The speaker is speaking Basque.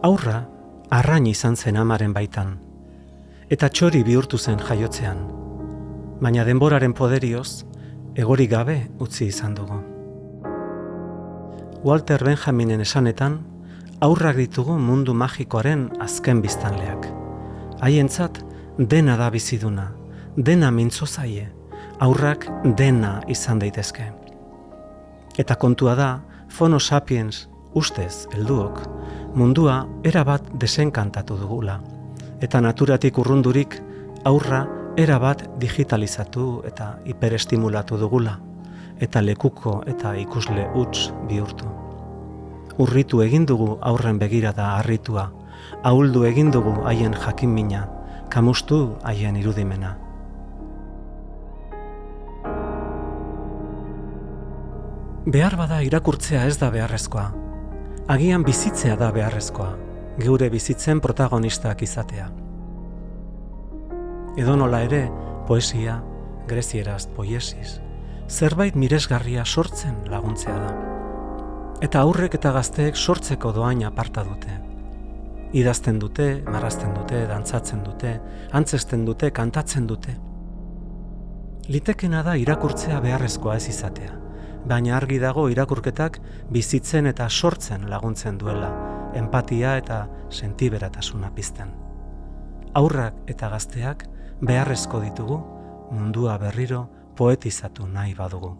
Aurra, arrain izan zen amaren baitan, eta txori bihurtu zen jaiotzean, baina denboraren poderioz, egorik gabe utzi izan dugu. Walter Benjaminen esanetan, aurrak ditugu mundu magikoaren azken biztanleak. Haientzat, dena da biziduna, dena mintzo zaie, aurrak dena izan daitezke. Eta kontua da, Homo sapiens, ustez, helduok, mundua erabat desenkantatu dugula, eta naturatik urrundurik aurra erabat digitalizatu eta hiperestimulatu dugula, eta lekuko eta ikusle huts bihurtu. Urritu egin dugu aurren begirada harritua, ahuldu egin dugu haien jakinmina, kamustu haien irudimena. Behar bada irakurtzea ez da beharrezkoa. Agian bizitzea da beharrezkoa, geure bizitzen protagonistak izatea. Edonola ere, poesia, grezieraz poiesis, zerbait miresgarria sortzen laguntzea da. Eta aurrek eta gazteek sortzeko doaina aparta dute. Idazten dute, marrazten dute, dantzatzen dute, antzesten dute, kantatzen dute. Litekena da irakurtzea beharrezkoa ez izatea, baina argi dago irakurketak bizitzen eta sortzen laguntzen duela, empatia eta sentiberatasuna pizten. Aurrak eta gazteak beharrezko ditugu mundua berriro poetizatu nahi badugu.